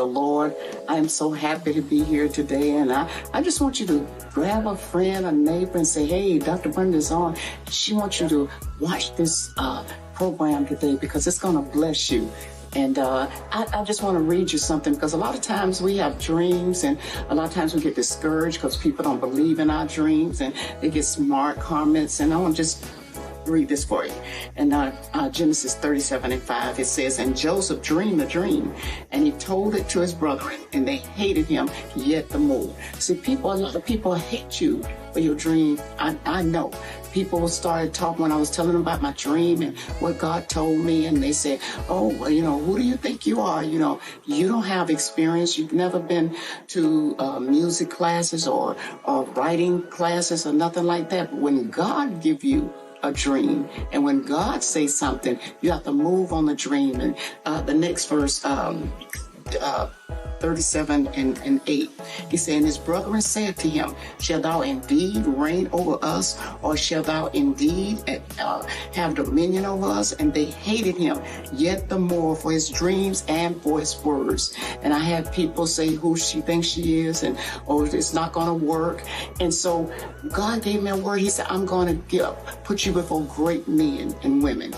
the Lord. I am so happy to be here today, and I just want you to grab a friend, a neighbor, and say, hey, Dr. Brenda's on. She wants you to watch this program today because it's going to bless you. And I just want to read you something, because a lot of times we have dreams, and a lot of times we get discouraged because people don't believe in our dreams, and they get smart comments. And I want to just read this for you. And Genesis 37:5, it says, and Joseph dreamed a dream, and he told it to his brethren, and they hated him yet the more. See, a lot of people hate you for your dream. I know. People started talking when I was telling them about my dream and what God told me, and they said, oh, well, who do you think you are? You don't have experience. You've never been to music classes or writing classes or nothing like that. But when God gives you a dream, and when God says something, you have to move on the dream. And the next verse, 37:8, he said, and his brethren said to him, shall thou indeed reign over us, or shall thou indeed have dominion over us? And they hated him yet the more for his dreams and for his words. And I had people say who she thinks she is, and it's not going to work. And so God gave me a word. He said, I'm going to put you before great men and women.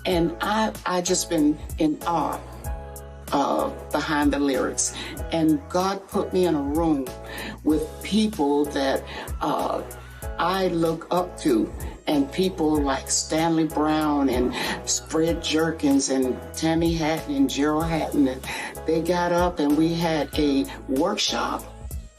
And I just been in awe behind the lyrics. And God put me in a room with people that I look up to, and people like Stanley Brown and Fred Jerkins and Tammi Gerald Haddon. And they got up and we had a workshop.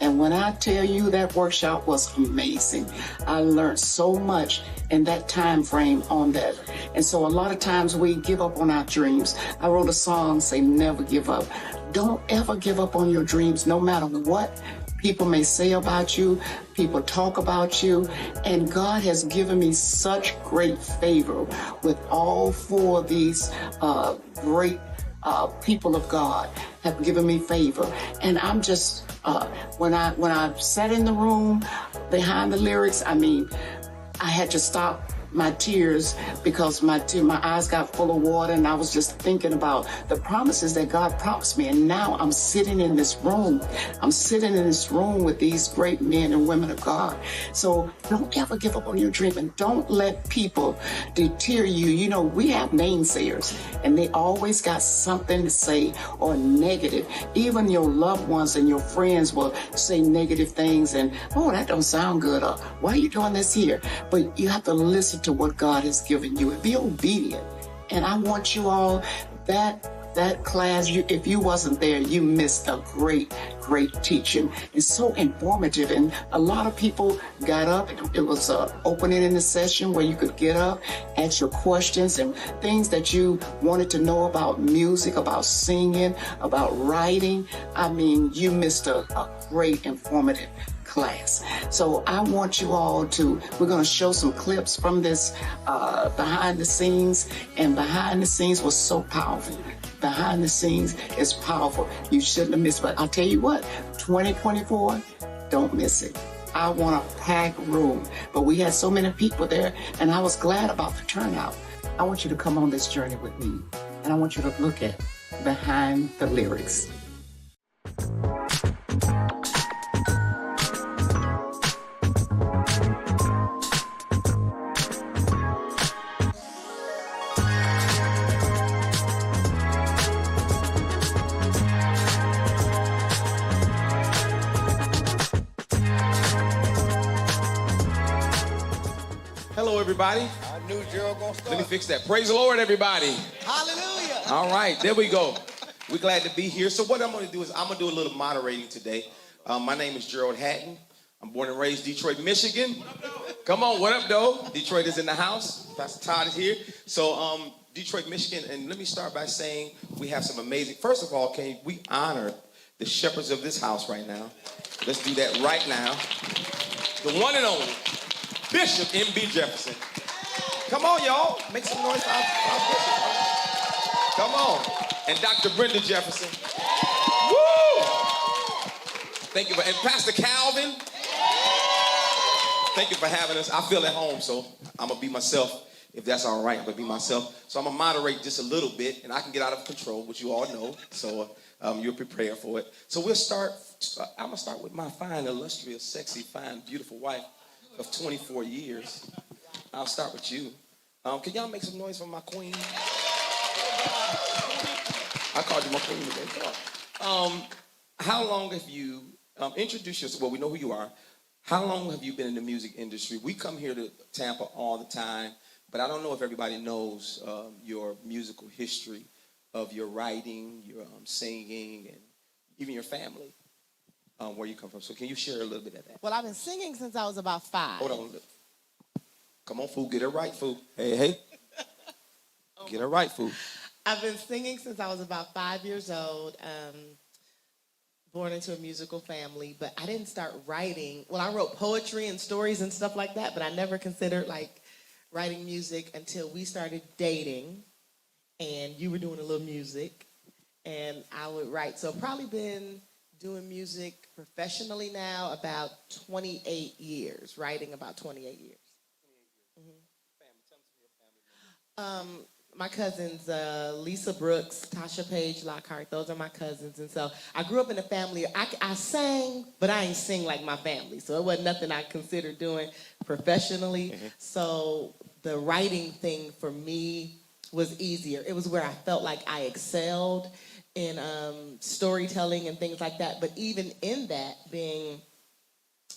And when I tell you that workshop was amazing, I learned so much in that time frame on that. And so a lot of times we give up on our dreams. I wrote a song, say, never give up. Don't ever give up on your dreams, no matter what people may say about you, people talk about you. And God has given me such great favor with all four of these great people of God have given me favor. And I'm just, when I sat in the room behind the lyrics, I had to stop my tears because my eyes got full of water, and I was just thinking about the promises that God promised me. And now I'm sitting in this room. I'm sitting in this room with these great men and women of God. So don't ever give up on your dream, and don't let people deter you. We have namesayers, and they always got something to say or negative. Even your loved ones and your friends will say negative things, and, oh, that don't sound good, or why are you doing this here? But you have to listen to what God has given you and be obedient. And I want you all, that class, if you wasn't there, you missed a great teaching. It's so informative, and a lot of people got up. It was an opening in the session where you could get up, ask your questions and things that you wanted to know about music, about singing, about writing. You missed a great informative class. So I want you all we're going to show some clips from this behind the scenes, and behind the scenes was so powerful. Behind the scenes is powerful. You shouldn't have missed it. But I'll tell you what, 2024, don't miss it. I want a packed room. But we had so many people there, and I was glad about the turnout. I want you to come on this journey with me, and I want you to look at behind the lyrics. Hello, everybody. I knew Gerald gonna start. Let me fix that. Praise the Lord, everybody. Hallelujah. All right, there we go. We're glad to be here. So what I'm going to do is I'm going to do a little moderating today. My name is Gerald Haddon. I'm born and raised Detroit, Michigan. Come on, what up, though? Detroit is in the house. Pastor Todd is here. So Detroit, Michigan. And let me start by saying we have some amazing. First of all, can we honor the shepherds of this house right now? Let's do that right now. The one and only Bishop M.B. Jefferson. Come on, y'all. Make some noise for our Bishop. Come on. And Dr. Brenda Jefferson. Woo! Thank you and Pastor Calvin. Thank you for having us. I feel at home, so I'm going to be myself if that's all right, I'm gonna be myself. So I'm gonna moderate just a little bit, and I can get out of control, which you all know. So you're prepared for it. So we'll start. I'm gonna start with my fine, illustrious, sexy, fine, beautiful wife of 24 years. I'll start with you. Can y'all make some noise for my queen? I called you my queen today. Come on. How long have you introduce yourself? Well, we know who you are. How long have you been in the music industry? We come here to Tampa all the time, but I don't know if everybody knows your musical history of your writing, your singing, and even your family, where you come from. So can you share a little bit of that? Well, I've been singing since I was about 5. Hold on. Come on, fool. Get it right, fool. Hey. Get it right, fool. I've been singing since I was about 5 years old. Born into a musical family, but I didn't start writing. Well, I wrote poetry and stories and stuff like that, but I never considered like writing music until we started dating, and you were doing a little music, and I would write. So I've probably been doing music professionally now about 28 years, writing about 28 years. Mm-hmm. My cousins, Lisa Brooks, Tasha Page Lockhart, those are my cousins. And so I grew up in a family, I sang, but I ain't sing like my family. So it wasn't nothing I considered doing professionally. Mm-hmm. So the writing thing for me was easier. It was where I felt like I excelled in storytelling and things like that. But even in that, being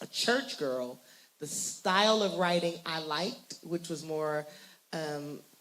a church girl, the style of writing I liked, which was more...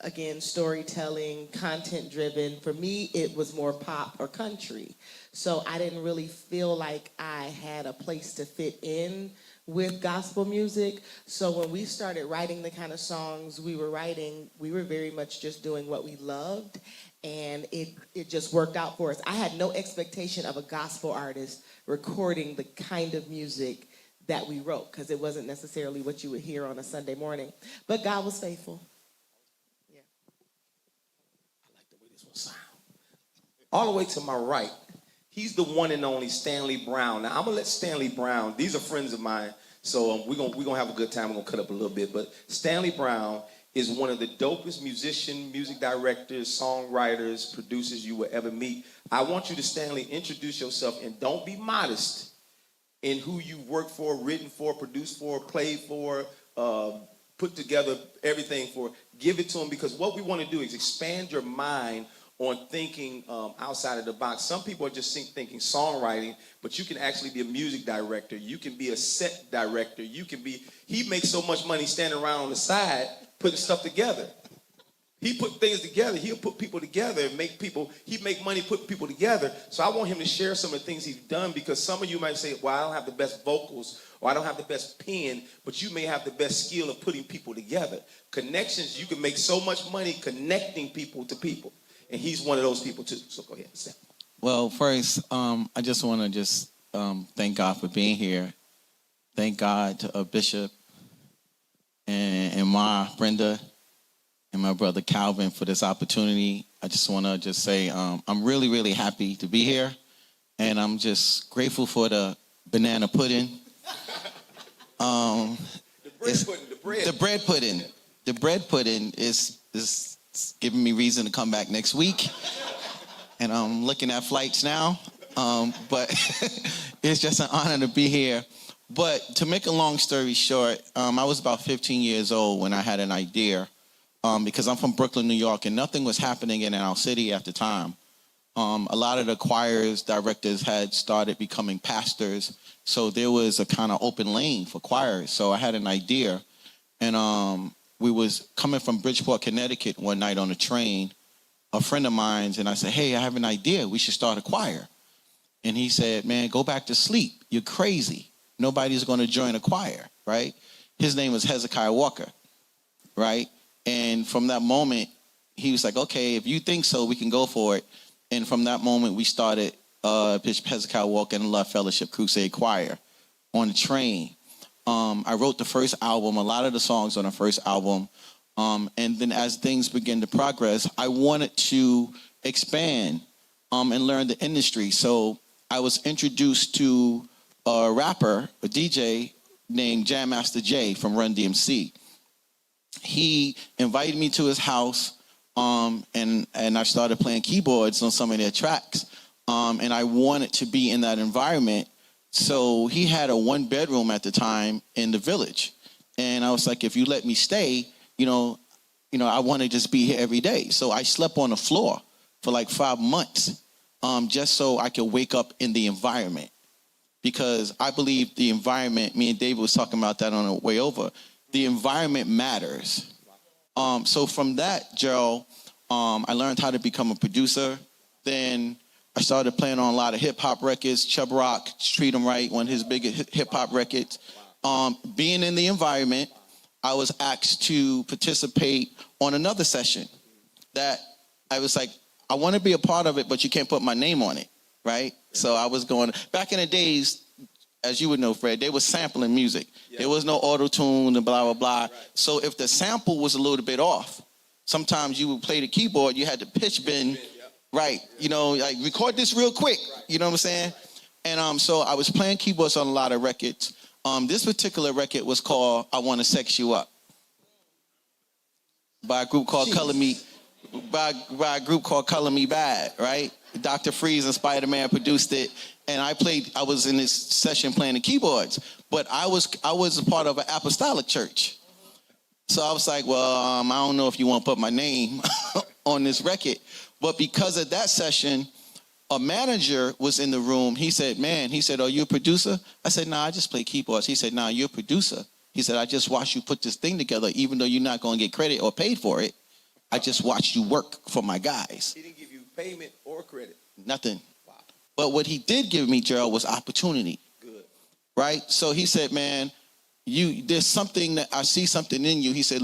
again, storytelling, content-driven. For me, it was more pop or country. So I didn't really feel like I had a place to fit in with gospel music. So when we started writing the kind of songs we were writing, we were very much just doing what we loved, and it just worked out for us. I had no expectation of a gospel artist recording the kind of music that we wrote, because it wasn't necessarily what you would hear on a Sunday morning. But God was faithful. Sound. All the way to my right, he's the one and only Stanley Brown. Now I'm gonna let Stanley Brown. These are friends of mine, so we're gonna have a good time. We're gonna cut up a little bit, but Stanley Brown is one of the dopest musicians, music directors, songwriters, producers you will ever meet. I want you to, Stanley, introduce yourself, and don't be modest in who you worked for, written for, produced for, played for, put together everything for. Give it to him, because what we want to do is expand your mind on thinking outside of the box. Some people are just thinking songwriting, but you can actually be a music director. You can be a set director. He makes so much money standing around on the side putting stuff together. He put things together. He'll put people together and he make money putting people together. So I want him to share some of the things he's done, because some of you might say, well, I don't have the best vocals, or I don't have the best pen, but you may have the best skill of putting people together. Connections, you can make so much money connecting people to people. And he's one of those people too. So go ahead, Sam. Well, first, I just want to thank God for being here. Thank God to Bishop and Ma, Brenda, and my brother Calvin for this opportunity. I just want to say I'm really, really happy to be here. And I'm just grateful for the banana pudding. The bread pudding is giving me reason to come back next week. And I'm looking at flights now. But it's just an honor to be here. But to make a long story short, I was about 15 years old when I had an idea, because I'm from Brooklyn, New York, and nothing was happening in our city at the time. A lot of the choirs, directors had started becoming pastors, so there was a kind of open lane for choirs. So I had an idea, and we was coming from Bridgeport, Connecticut one night on a train, a friend of mine's, and I said, hey, I have an idea. We should start a choir. And he said, man, go back to sleep. You're crazy. Nobody's going to join a choir, right? His name was Hezekiah Walker, right? And from that moment, he was like, okay, if you think so, we can go for it. And from that moment, we started Bishop Hezekiah Walker and Love Fellowship Crusade Choir on the train. I wrote the first album, a lot of the songs on the first album. And then as things began to progress, I wanted to expand and learn the industry. So I was introduced to a rapper, a DJ named Jam Master Jay from Run DMC. he invited me to his house, and I started playing keyboards on some of their tracks. And I wanted to be in that environment. So he had a 1-bedroom at the time in the Village. And I was like, if you let me stay, I want to just be here every day. So I slept on the floor for like 5 months, just so I could wake up in the environment. Because I believe the environment, me and David was talking about that on the way over, the environment matters. So from that, Gerald, I learned how to become a producer. Then I started playing on a lot of hip-hop records. Chubb Rock, Treat 'Em Right, one of his biggest hip-hop records. Being in the environment, I was asked to participate on another session that I was like, I want to be a part of it, but you can't put my name on it, right? So I was going, back in the days, as you would know, Fred, they were sampling music. Yeah. There was no auto-tune and blah, blah, blah. Right. So if the sample was a little bit off, sometimes you would play the keyboard, you had to pitch bend, right? Like record this real quick, you know what I'm saying? And so I was playing keyboards on a lot of records. This particular record was called I Want to Sex You Up by a group called Color Me Bad, right? Dr. Freeze and Spider-Man produced it, and I was in this session playing the keyboards, but I was a part of an apostolic church. So I was like, well, I don't know if you want to put my name on this record. But because of that session, a manager was in the room. He said, are you a producer? I said, no, I just play keyboards. He said, no, you're a producer. He said, I just watched you put this thing together, even though you're not going to get credit or paid for it. I just watched you work for my guys. He didn't give you payment or credit? Nothing. Wow. But what he did give me, Gerald, was opportunity. Good. Right? So he said, man, there's something that I see something in you. He said,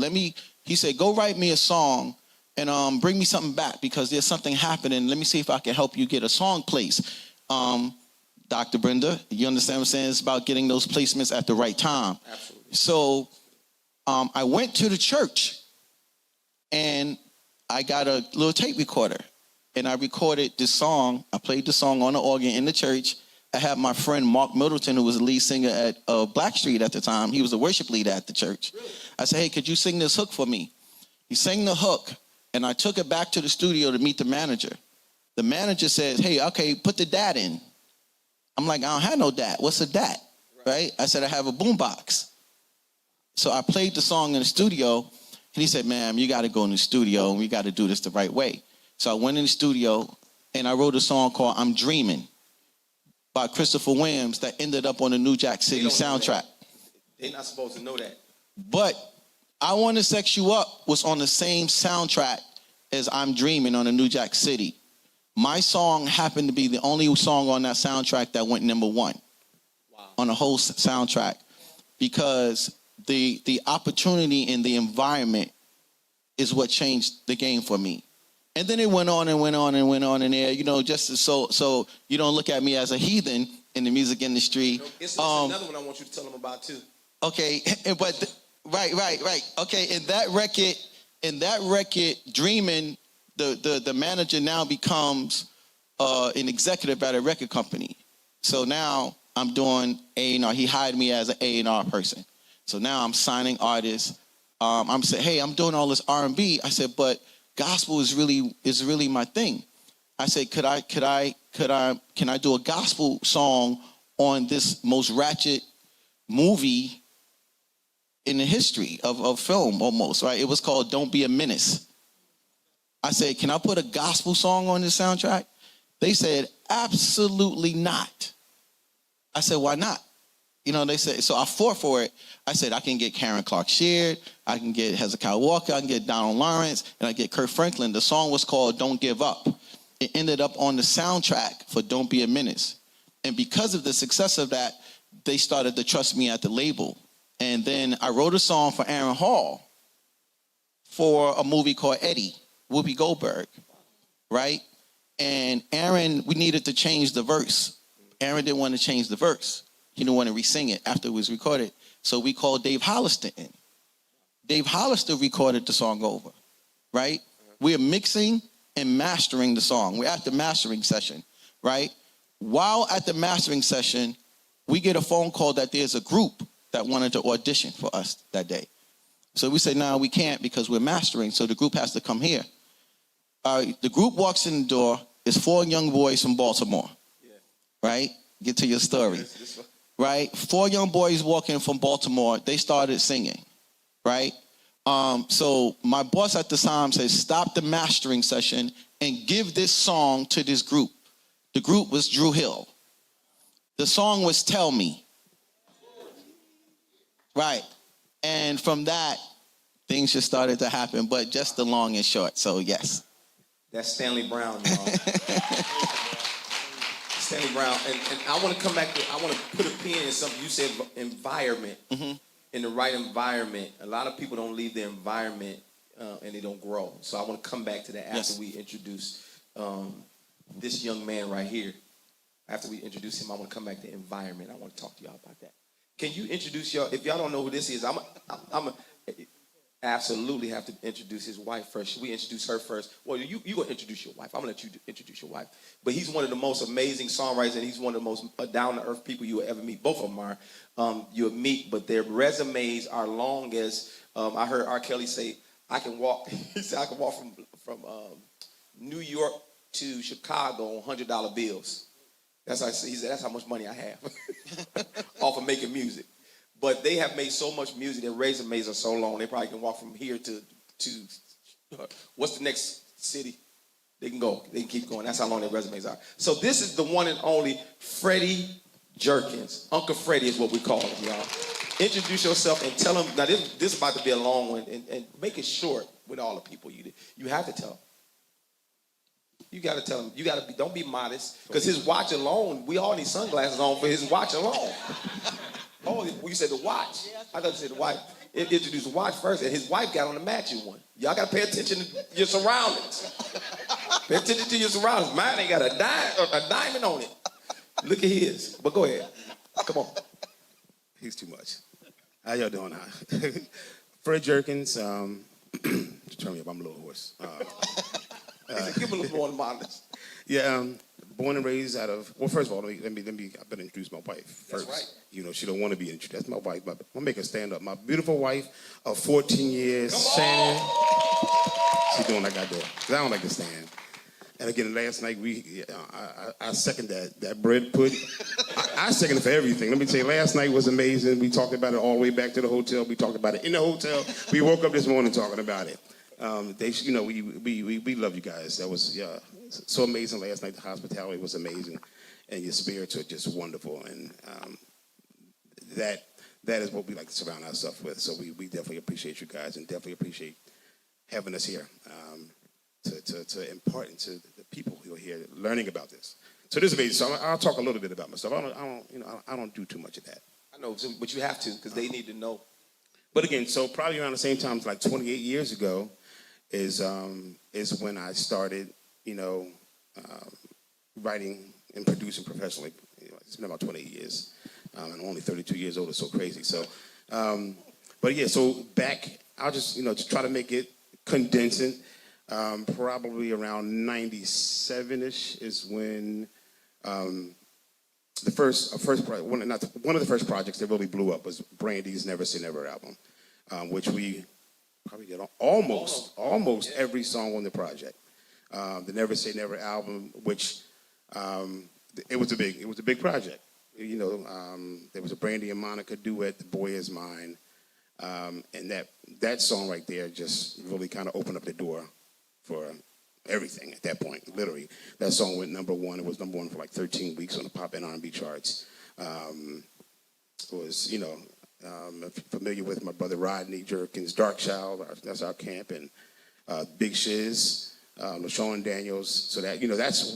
go write me a song and bring me something back because there's something happening. Let me see if I can help you get a song placed. Dr. Brenda, you understand what I'm saying? It's about getting those placements at the right time. Absolutely. So I went to the church and I got a little tape recorder and I recorded this song. I played the song on the organ in the church. I had my friend Mark Middleton, who was the lead singer at Blackstreet at the time. He was the worship leader at the church. Really? I said, hey, could you sing this hook for me? He sang the hook, and I took it back to the studio to meet the manager. The manager says, hey, okay, put the DAT in. I'm like, I don't have no DAT. What's a DAT? Right? I said, I have a boombox. So I played the song in the studio, and he said, ma'am, you got to go in the studio, and we got to do this the right way. So I went in the studio, and I wrote a song called I'm Dreaming by Christopher Williams that ended up on the New Jack City soundtrack. They're not supposed to know that. But I Want to Sex You Up was on the same soundtrack as I'm Dreaming on the New Jack City. My song happened to be the only song on that soundtrack that went number one. Wow. On the whole soundtrack, because the opportunity in the environment is what changed the game for me. And then it went on and went on and went on in there, just so you don't look at me as a heathen in the music industry. It's another one I want you to tell them about too. Okay, but right. Okay, in that record, Dreaming, the manager now becomes an executive at a record company. So now I'm doing A&R. He hired me as an A&R person. So now I'm signing artists. I'm saying, hey, I'm doing all this R&B. I said, but gospel is really my thing. I said, can I do a gospel song on this most ratchet movie in the history of film almost, right? It was called Don't Be a Menace. I said, can I put a gospel song on this soundtrack? They said, absolutely not. I said, why not? They said, so I fought for it. I said, I can get Karen Clark Sheard, I can get Hezekiah Walker, I can get Donald Lawrence, and I get Kirk Franklin. The song was called Don't Give Up. It ended up on the soundtrack for Don't Be a Menace. And because of the success of that, they started to trust me at the label. And then I wrote a song for Aaron Hall for a movie called Eddie, Whoopi Goldberg, right? And Aaron, we needed to change the verse. Aaron didn't want to change the verse. He didn't want to re-sing it after it was recorded. So we called Dave Hollister in. Dave Hollister recorded the song over, right? We're mixing and mastering the song. We're at the mastering session, right? While at the mastering session, we get a phone call that there's a group that wanted to audition for us that day. So we say, no, we can't because we're mastering, so the group has to come here. The group walks in the door, it's 4 young boys from Baltimore, right? Get to your story, right? 4 young boys walking from Baltimore, they started singing, right? So my boss at the time said, stop the mastering session and give this song to this group. The group was Drew Hill. The song was Tell Me. Right. And from that, things just started to happen, but just the long and short. So, yes. That's Stanley Brown, y'all. Stanley Brown. And I want to come back to, I want to put a pin in something. You said environment. Mm-hmm. In the right environment. A lot of people don't leave their environment and they don't grow. So I want to come back to that after we introduce this young man right here. After we introduce him, I want to come back to environment. I want to talk to y'all about that. Can you introduce y'all? If y'all don't know who this is, I'm absolutely have to introduce his wife first. Should we introduce her first? Well, you going to introduce your wife. I'm going to let you introduce your wife. But he's one of the most amazing songwriters, and he's one of the most down-to-earth people you will ever meet. Both of them are. You'll meet, but their resumes are long as, I heard R. Kelly say, I can walk, he said, I can walk from New York to Chicago on $100 bills. That's how he said, that's how much money I have off of making music. But they have made so much music, their resumes are so long, they probably can walk from here to what's the next city? They can go, they can keep going. That's how long their resumes are. So this is the one and only Freddie Jerkins. Uncle Freddie is what we call him, y'all. Introduce yourself and tell them, now this is about to be a long one, and make it short with all the people you have to tell them. You got to tell him. You got to be. Don't be modest, because his watch alone. We all need sunglasses on for his watch alone. Oh, you said the watch. I thought you said the wife. Introduce the watch first, and his wife got on the matching one. Y'all got to pay attention to your surroundings. Pay attention to your surroundings. Mine ain't got a diamond on it. Look at his. But go ahead. Come on. He's too much. How y'all doing? Fred Jerkins. Turn me up. I'm a little hoarse. Give him a little more modest. Yeah, born and raised out of, well, first of all, let me I better introduce my wife first. That's right. You know, she don't want to be introduced. That's my wife. I'll make her stand up. My beautiful wife of 14 years, Shannon. She's doing like I do. Because I don't like to stand. And again, last night, I second that bread pudding. I second it for everything. Let me tell you, last night was amazing. We talked about it all the way back to the hotel. We talked about it in the hotel. We woke up this morning talking about it. We love you guys. That was so amazing last night. The hospitality was amazing, and your spirits are just wonderful. And that is what we like to surround ourselves with. So we definitely appreciate you guys, and definitely appreciate having us here to impart into the people who are here learning about this. So this is amazing. So I'll talk a little bit about myself. I don't do too much of that. I know, but you have to, because they need to know. But again, so probably around the same time, like 28 years ago, is when I started, writing and producing professionally. It's been about 28 years. I'm only 32 years old. It's so crazy. So, but yeah, so back, I'll just, to try to make it condensing, probably around 97-ish is when one of the first projects that really blew up was Brandy's Never Say Never album, which we probably did almost every song on the project. The Never Say Never album, which it was a big project. There was a Brandy and Monica duet, "The Boy Is Mine," and that song right there just really kind of opened up the door for everything at that point. Literally, that song went number one. It was number one for like 13 weeks on the pop and R&B charts. Familiar with my brother Rodney Jerkins, Dark Child, that's our camp, and Big Shiz, LaShawn Daniels. So that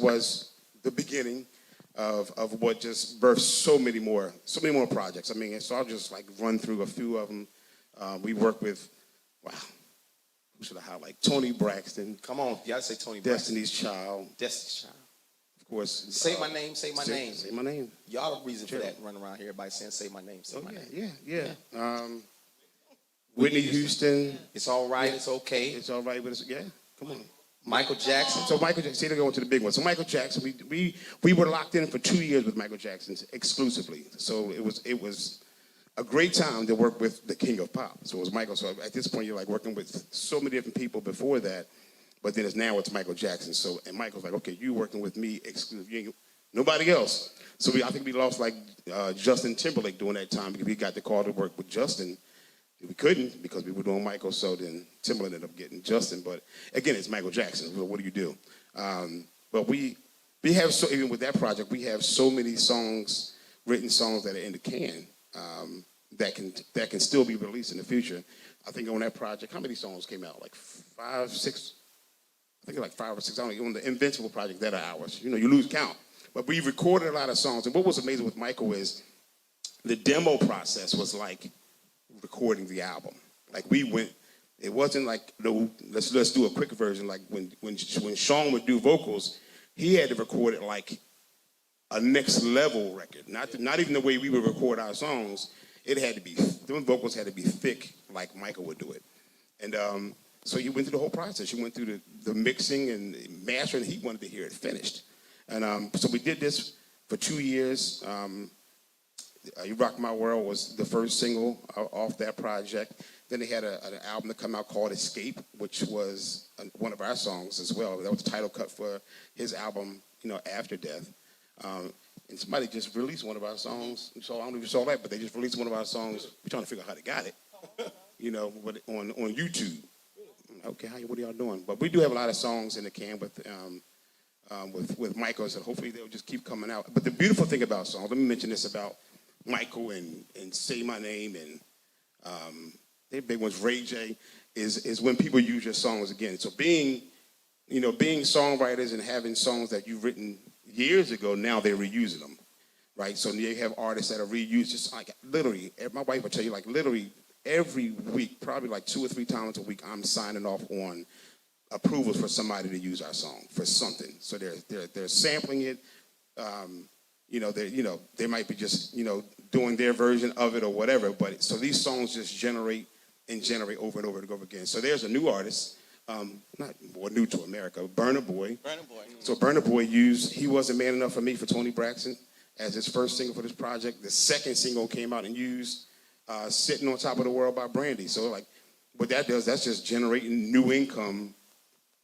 was the beginning of what just birthed so many more projects. I mean, so I'll just like run through a few of them. We work with, who should I highlight? Tony Braxton. Come on, you gotta say Tony Braxton. Destiny's Child. Of course. Say my name, say my name. Say my name. Y'all the reason for that, running around here, everybody saying say my name, say my name. Yeah. Whitney Houston. It's all right, it's okay. It's all right with us. Yeah, come on. Michael Jackson. So Michael Jackson, they're going to the big one. So Michael Jackson, we were locked in for 2 years with Michael Jackson exclusively. So it was a great time to work with the king of pop. So it was Michael. So at this point, you're like working with so many different people before that, but then it's Michael Jackson. So, and Michael's like, okay, you working with me exclusive, you ain't nobody else. So I think we lost like Justin Timberlake during that time because we got the call to work with Justin. We couldn't because we were doing Michael, so then Timberlake ended up getting Justin. But again, it's Michael Jackson. So what do you do? But we have, so even with that project, we have so many songs, written songs that are in the can that can still be released in the future. I think on that project, how many songs came out? Like 5, 6? I think like 5 or 6. I don't know. On the Invincible project, that are ours. You know, you lose count. But we recorded a lot of songs. And what was amazing with Michael is the demo process was like recording the album. Like we went, it wasn't like, no, let's do a quick version. Like when Sean would do vocals, he had to record it like a next level record. Not even the way we would record our songs. It had to be, those vocals had to be thick like Michael would do it. And so he went through the whole process. He went through the mixing and mastering. He wanted to hear it finished. And so we did this for 2 years. You Rock My World was the first single off that project. Then they had an album that come out called Escape, which was one of our songs as well. That was the title cut for his album, you know, After Death. And somebody just released one of our songs. So I don't know if you saw that, but they just released one of our songs. We're trying to figure out how they got it, you know, but on YouTube. Okay, what are y'all doing? But we do have a lot of songs in the can with Michael, so hopefully they'll just keep coming out. But the beautiful thing about songs, let me mention this about Michael and Say My Name and their big ones, Ray J, is when people use your songs again. So being songwriters and having songs that you've written years ago, now they're reusing them, right? So you have artists that are reused, just like literally, my wife will tell you, like literally every week, probably like 2 or 3 times a week, I'm signing off on approvals for somebody to use our song for something. So they're sampling it. They might be just doing their version of it or whatever. But so these songs just generate over and over and over again. So there's a new artist, not more new to America, Burna Boy. Burna Boy. So Burna Boy used "He Wasn't Man Enough for Me" for Toni Braxton as his first single for this project. The second single came out and used "Sitting on Top of the World" by Brandy. So like, what that does, that's just generating new income.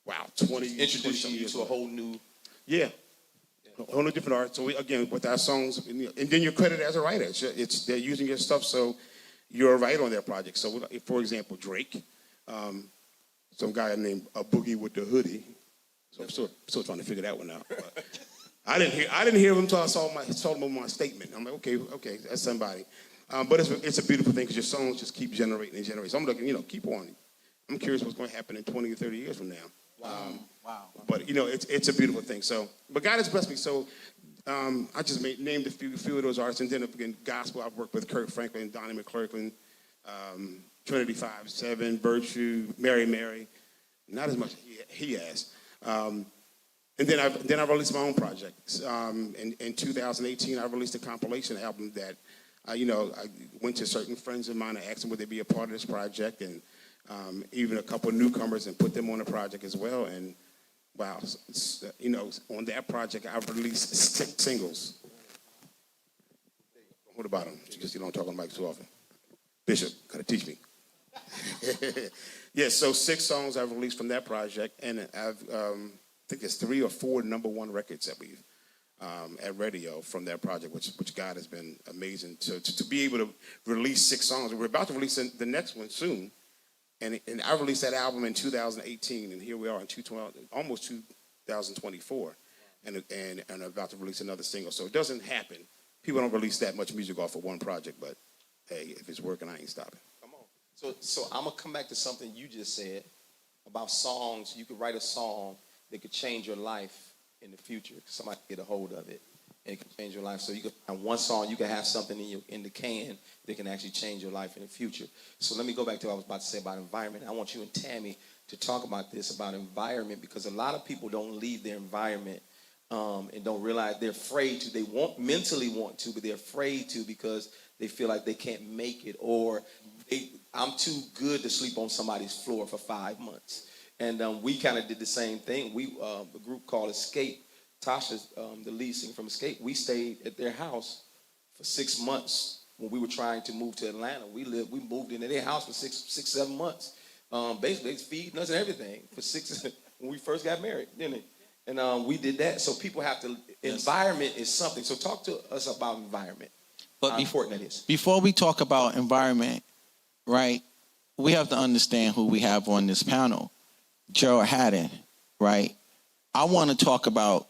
Wow, 20 Introducing you to a whole new. Yeah. A whole new different art. So again, with our songs, and then you're credited as a writer. They're using your stuff, so you're a writer on their project. So, for example, Drake, some guy named A Boogie with the Hoodie. So I'm still trying to figure that one out. But I didn't hear him until I saw him on my statement. I'm like, okay, that's somebody. But it's a beautiful thing because your songs just keep generating and generating. So I'm looking, keep on. I'm curious what's going to happen in 20 or 30 years from now. Wow. But it's a beautiful thing. So, but God has blessed me. So, I just named a few of those artists, and then again, gospel. I've worked with Kirk Franklin, Donnie McClurkin, Trinity 5-7, Virtue, Mary. Not as much he has. And then I released my own project. In 2018, I released a compilation album that I went to certain friends of mine and asked them would they be a part of this project, and even a couple of newcomers, and put them on the project as well. And wow, on that project, I've released 6 singles. What about them? Just you don't talk on mic too often. Bishop, gotta teach me. Yeah, so 6 songs I've released from that project, and I think there's 3 or 4 #1 records that we've at radio from that project, which God has been amazing to be able to release 6 songs. We're about to release the next one soon. And I released that album in 2018, and here we are in almost 2024, and I'm about to release another single. So it doesn't happen. People don't release that much music off of one project, but hey, if it's working, I ain't stopping. Come on. So I'm gonna come back to something you just said about songs. You could write a song that could change your life in the future. Somebody get a hold of it, and it can change your life. So you can find one song, you can have something in the can that can actually change your life in the future. So let me go back to what I was about to say about environment. I want you and Tammi to talk about this, about environment, because a lot of people don't leave their environment and don't realize they're afraid to. They mentally want to, but they're afraid to because they feel like they can't make it, or I'm too good to sleep on somebody's floor for 5 months. And we kind of did the same thing. We a group called Escape. Tasha's the lead singer from Escape. We stayed at their house for 6 months when we were trying to move to Atlanta. We moved into their house for six, 7 months. Basically, they feeding us and everything for 6 when we first got married, didn't it? And we did that. So people have to. Environment is something. So talk to us about environment. But how important that is. Before we talk about environment, right? We have to understand who we have on this panel. Gerald Haddon, right? I want to talk about.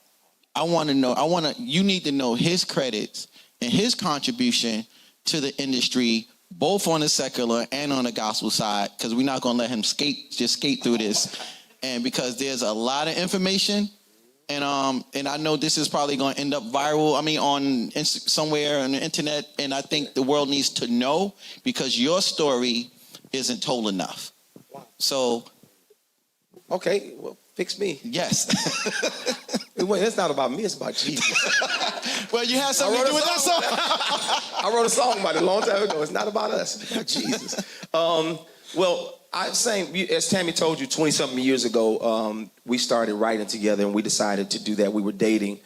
You need to know his credits and his contribution to the industry, both on the secular and on the gospel side, because we're not going to let him skate through this. And because there's a lot of information, and I know this is probably going to end up viral, somewhere on the internet, and I think the world needs to know, because your story isn't told enough. So. Okay, well, fix me. Yes. Wait, it's not about me, it's about Jesus. Well, you had something to do with that song. I wrote a song about it a long time ago. It's not about us, it's about Jesus. Well, I'm saying, as Tammi told you, 20-something years ago, we started writing together, and we decided to do that. We were dating,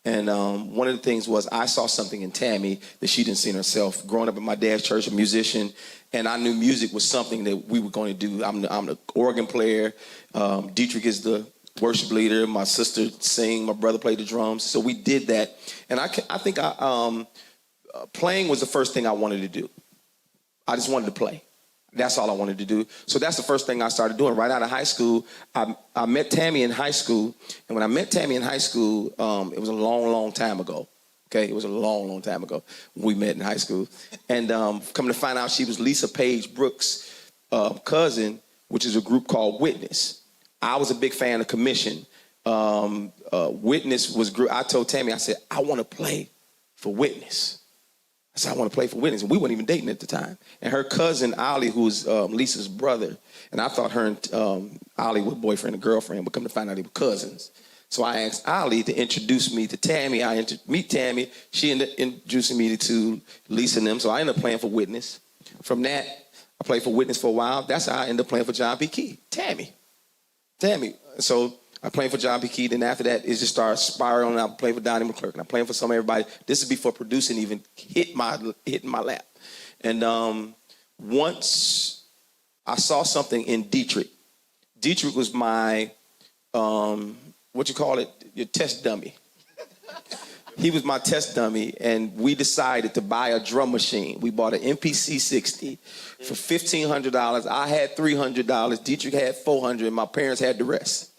and one of the things was I saw something in Tammi that she didn't see in herself. Growing up in my dad's church, a musician, and I knew music was something that we were going to do. I'm the organ player. Dietrich is the worship leader. My sister sing. My brother played the drums. So we did that, and I think playing was the first thing I wanted to do. I just wanted to play. That's all I wanted to do. So that's the first thing I started doing. Right out of high school, I met Tammi in high school, and when I met Tammi in high school, it was a long, long time ago. Okay, it was a long, long time ago when we met in high school. And coming to find out, she was Lisa Page Brooks' cousin, which is a group called Witness. I was a big fan of Commission. Witness was group. I told Tammi, I said, I want to play for Witness. I said, I want to play for Witness. And we weren't even dating at the time. And her cousin, Ollie, who's Lisa's brother, and I thought her and Ollie were boyfriend and girlfriend, but come to find out they were cousins. So I asked Ollie to introduce me to Tammi. I meet Tammi. She ended up introducing me to Lisa and them. So I ended up playing for Witness. From that, I played for Witness for a while. That's how I ended up playing for John P. Key. Tammi. So I played for John P. Key. Then after that, it just started spiraling. I played for Donnie McClurkin. I played for some everybody. This is before producing even hit my lap. And once I saw something in Dietrich. Dietrich was my your test dummy. He was my test dummy, and we decided to buy a drum machine. We bought an MPC 60 for $1,500. I had $300. Dietrich had $400, and my parents had the rest.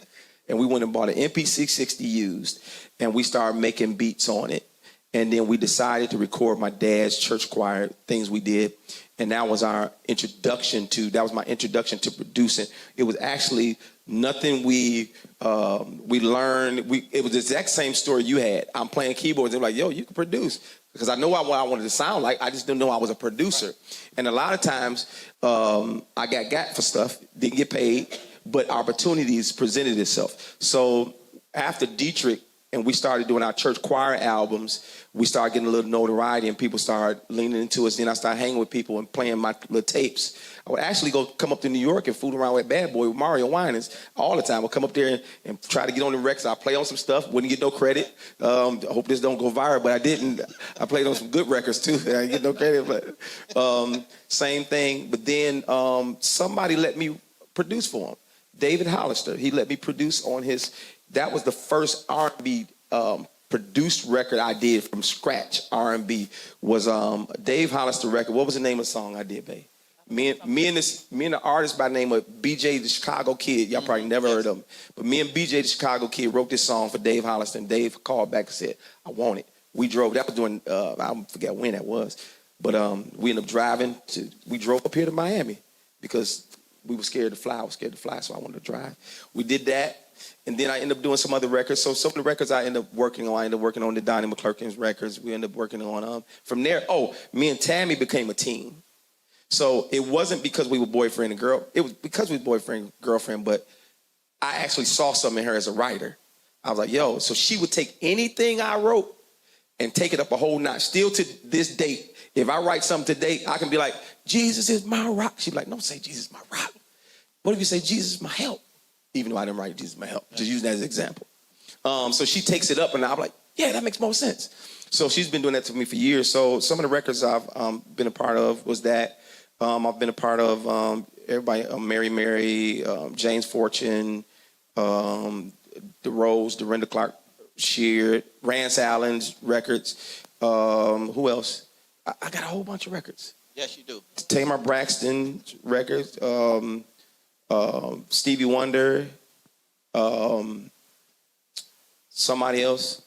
And we went and bought an MPC 60 used, and we started making beats on it. And then we decided to record my dad's church choir, things we did. And that was my introduction to producing. It was actually nothing we learned. It was the exact same story you had. I'm playing keyboards. They're like, yo, you can produce. Because I know what I wanted to sound like. I just didn't know I was a producer. And a lot of times I got for stuff, didn't get paid, but opportunities presented itself. So after Dietrich, and we started doing our church choir albums, we started getting a little notoriety, and people started leaning into us. Then I started hanging with people and playing my little tapes. I would actually come up to New York and fool around with Bad Boy with Mario Winans all the time. I would come up there and try to get on the records. I'd play on some stuff, wouldn't get no credit. I hope this don't go viral, but I didn't. I played on some good records too. I didn't get no credit, but same thing. But then somebody let me produce for him. David Hollister, he let me produce on that was the first R&B produced record I did from scratch. R&B was Dave Hollister record. What was the name of the song I did, babe? Me and the artist by the name of BJ the Chicago Kid. Y'all probably never heard of him, but me and BJ the Chicago Kid wrote this song for Dave Hollister, and Dave called back and said, "I want it." We drove. That was during I forget when that was, but we ended up driving to. We drove up here to Miami because we were scared to fly. I was scared to fly, so I wanted to drive. We did that. And then I ended up doing some other records. So some of the records I ended up working on the Donnie McClurkin's records. We ended up working on from there. Me and Tammi became a team. So it wasn't because we were boyfriend and girl. It was because we were boyfriend and girlfriend, but I actually saw something in her as a writer. I was like, yo, so she would take anything I wrote and take it up a whole notch. Still to this date, if I write something today, I can be like, Jesus is my rock. She'd be like, don't say Jesus is my rock. What if you say Jesus is my help? Even though I didn't write Jesus is my help. Just using that as an example. So she takes it up, and I'm like, yeah, that makes more sense. So she's been doing that to me for years. So some of the records I've been a part of was that. I've been a part of everybody, Mary Mary, James Fortune, The Rose, Dorinda Clark Sheard, Rance Allen's records. Who else? I got a whole bunch of records. Yes, you do. Tamar Braxton records, Stevie Wonder, somebody else.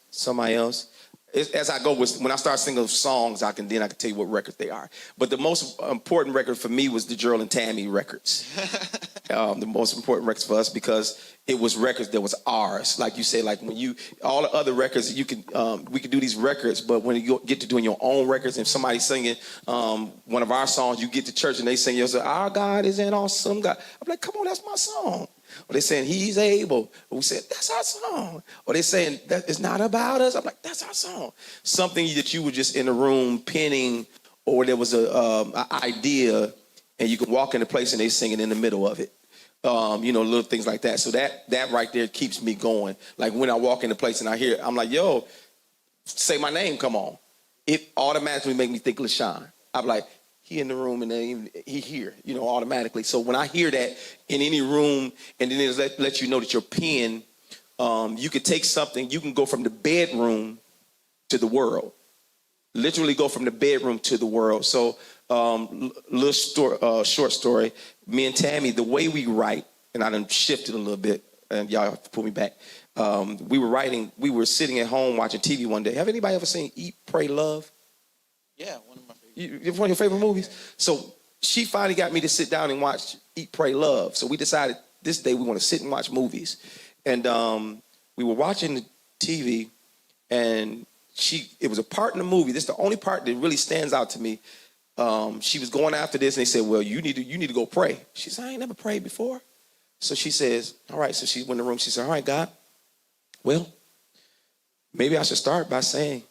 As I go when I start singing songs, I can tell you what records they are. But the most important record for me was the Gerald and Tammi records. The most important records for us because it was records that was ours. Like you said, like when all the other records, we could do these records, but when you get to doing your own records and somebody's singing one of our songs, you get to church and they sing, you say, our God is an awesome God. I'm like, come on, that's my song. Or they saying, he's able. We said, that's our song. Or they saying, that it's not about us. I'm like, that's our song. Something that you were just in a room penning, or there was an idea, and you can walk into a place and they singing in the middle of it. Little things like that. So that right there keeps me going. Like when I walk into a place and I hear, I'm like, yo, say my name, come on. It automatically make me think LaShawn. I'm like, he in the room and then he here, automatically. So when I hear that in any room, and then it let you know that your pen, you could take something, you can go from the bedroom to the world. Literally go from the bedroom to the world. So short story, me and Tammi, the way we write, and I done shifted a little bit, and y'all have to pull me back. We were sitting at home watching TV one day. Have anybody ever seen Eat, Pray, Love? Yeah, one of my favorites. One of your favorite movies? So she finally got me to sit down and watch Eat, Pray, Love. So we decided this day we want to sit and watch movies. And we were watching the TV, and it was a part in the movie. This is the only part that really stands out to me. She was going after this, and they said, well, you need to go pray. She said, I ain't never prayed before. So she says, all right. So she went in the room. She said, all right, God, well, maybe I should start by saying,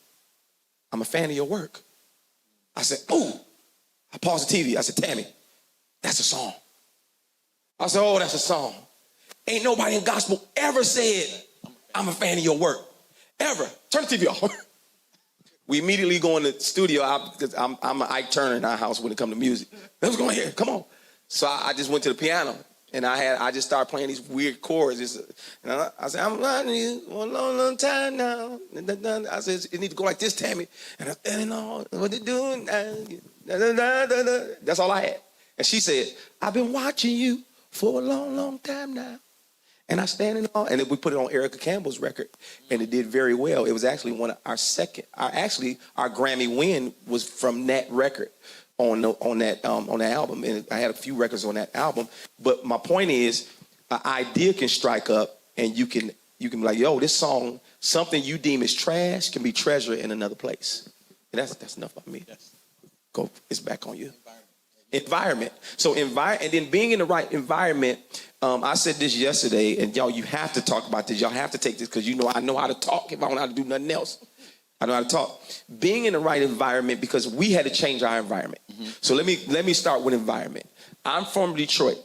I'm a fan of your work. I said, oh, I paused the TV. I said, Tammi, that's a song. I said, oh, that's a song. Ain't nobody in gospel ever said, I'm a fan of your work. Ever. Turn the TV off. We immediately go in the studio because I'm an Ike Turner in our house when it comes to music. Let's go here. Come on. So I just went to the piano and I just started playing these weird chords. And I said, I'm loving you for a long, long time now. I said, it need to go like this, Tammi. And what they doing? That's all I had. And she said, I've been watching you for a long, long time now. And I stand in awe. And then we put it on Erica Campbell's record, and it did very well. It was actually one of our our Grammy win was from that record on that album. And I had a few records on that album. But my point is, an idea can strike up, and you can be like, yo, this song, something you deem as trash can be treasure in another place. And that's enough about me. Go, it's back on you. Environment. So and then being in the right environment. I said this yesterday, and y'all, you have to talk about this. Y'all have to take this because I know how to talk if I don't know how to do nothing else. I know how to talk. Being in the right environment, because we had to change our environment. Mm-hmm. So let me start with environment. I'm from Detroit.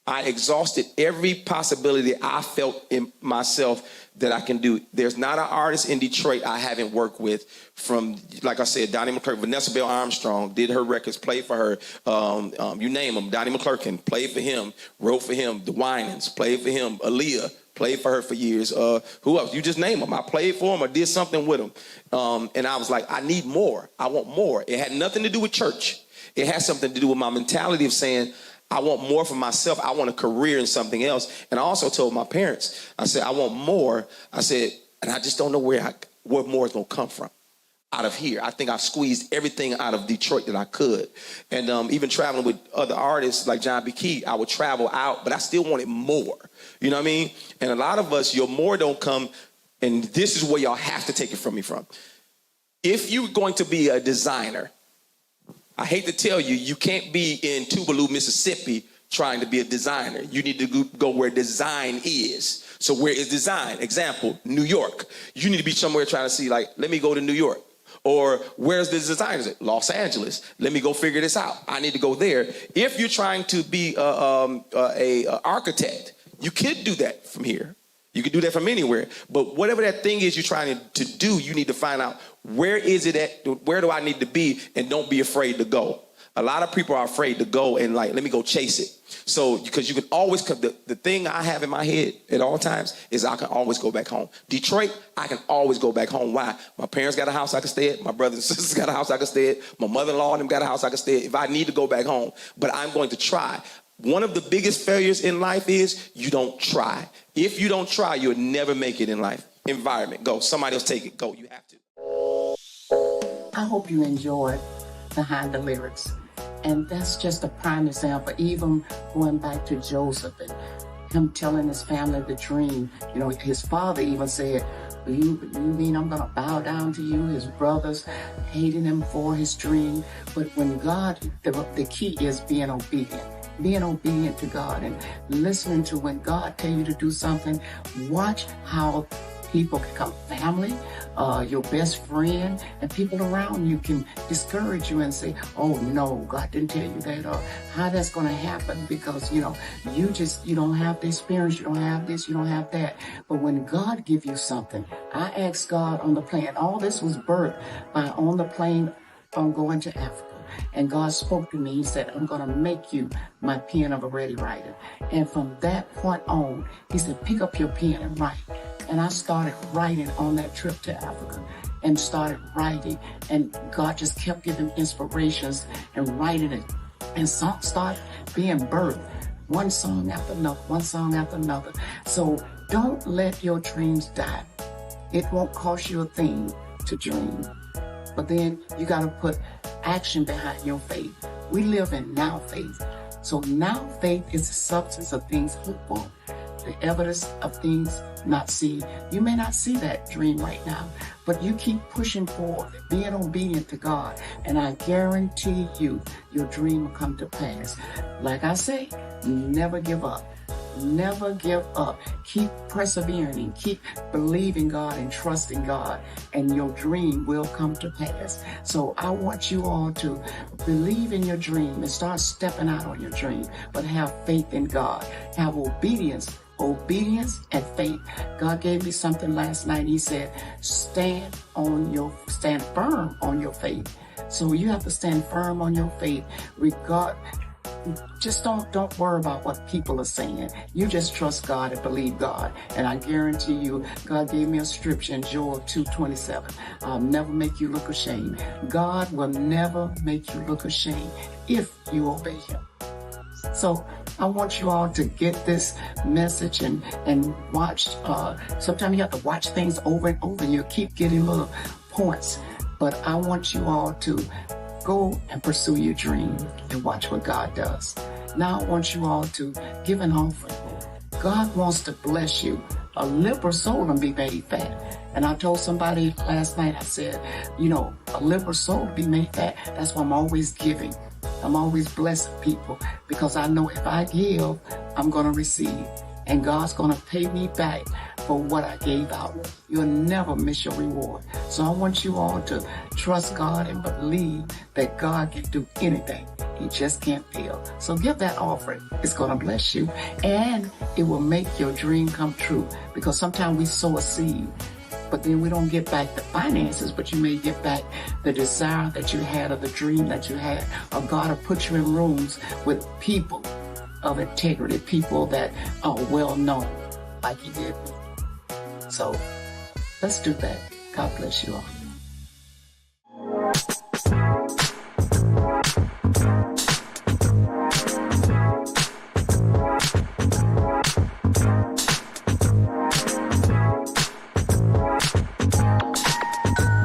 I exhausted every possibility I felt in myself that I can do. There's not an artist in Detroit I haven't worked with, from, like I said, Donnie McClurkin, Vanessa Bell Armstrong, did her records, played for her, you name them, Donnie McClurkin, played for him, wrote for him, the Winans, played for him, Aaliyah, played for her for years. Who else? You just name them. I played for them or did something with them. And I was like, I need more. I want more. It had nothing to do with church. It had something to do with my mentality of saying, I want more for myself. I want a career in something else. And I also told my parents, I said, I want more. I said, and I just don't know where more is going to come from out of here. I think I squeezed everything out of Detroit that I could. And even traveling with other artists like John B. Key, I would travel out, but I still wanted more. You know what I mean? And a lot of us, your more don't come, and this is where y'all have to take it from me from. If you're going to be a designer, I hate to tell you, you can't be in Tuvalu, Mississippi trying to be a designer. You need to go where design is. So where is design? Example, New York. You need to be somewhere trying to see, like, let me go to New York. Or where's the designers at? Los Angeles. Let me go figure this out. I need to go there. If you're trying to be a architect, you could do that from here. You can do that from anywhere. But whatever that thing is you're trying to do, you need to find out Where is it at? Where do I need to be? And don't be afraid to go. A lot of people are afraid to go and like, let me go chase it. So, because you can always, the thing I have in my head at all times is I can always go back home. Detroit, I can always go back home. Why? My parents got a house I can stay at. My brothers and sisters got a house I can stay at. My mother-in-law and them got a house I can stay at if I need to go back home. But I'm going to try. One of the biggest failures in life is you don't try. If you don't try, you'll never make it in life. Environment, go. Somebody else take it. Go. You have to. I hope you enjoyed Behind the Lyrics. And that's just a prime example, even going back to Joseph and him telling his family the dream. You know, his father even said, you mean I'm gonna bow down to you? His brothers hating him for his dream. But when God, the key is being obedient. Being obedient to God and listening to when God tell you to do something. Watch how people become family, your best friend, and people around you can discourage you and say, oh no, God didn't tell you that, or how that's going to happen because, you know, you don't have the experience, you don't have this, you don't have that. But when God gives you something, I asked God on the plane, all this was birthed by on the plane on going to Africa. And God spoke to me. He said, I'm going to make you my pen of a ready writer. And from that point on, he said, pick up your pen and write. And I started writing on that trip to Africa and started writing. And God just kept giving inspirations and writing it. And songs started being birthed. One song after another, one song after another. So don't let your dreams die. It won't cost you a thing to dream. But then you got to put action behind your faith. We live in now faith. So now faith is the substance of things hoped for, the evidence of things not seen. You may not see that dream right now, but you keep pushing forward, being obedient to God, and I guarantee you, your dream will come to pass. Like I say, never give up. Never give up. Keep persevering. Keep believing God and trusting God, and your dream will come to pass. So I want you all to believe in your dream and start stepping out on your dream, but have faith in God. Have obedience and faith. God gave me something last night. He said, stand firm on your faith. So you have to stand firm on your faith, just don't worry about what people are saying. You just trust God and believe God. And I guarantee you, God gave me a scripture in Joel 2:27. I'll never make you look ashamed. God will never make you look ashamed if you obey him. So I want you all to get this message and watch. Sometimes you have to watch things over and over. You keep getting little points. But I want you all to go and pursue your dream and watch what God does. Now I want you all to give an offering. God wants to bless you. A liberal soul can be made fat. And I told somebody last night, I said, you know, a liberal soul be made fat. That's why I'm always giving. I'm always blessing people because I know if I give, I'm going to receive. And God's going to pay me back for what I gave out. You'll never miss your reward. So I want you all to trust God and believe that God can do anything. He just can't fail. So give that offering. It's going to bless you. And it will make your dream come true. Because sometimes we sow a seed, but then we don't get back the finances, but you may get back the desire that you had or the dream that you had. Or God will put you in rooms with people of integrity, people that are well known, like he did me. So let's do that. God bless you all.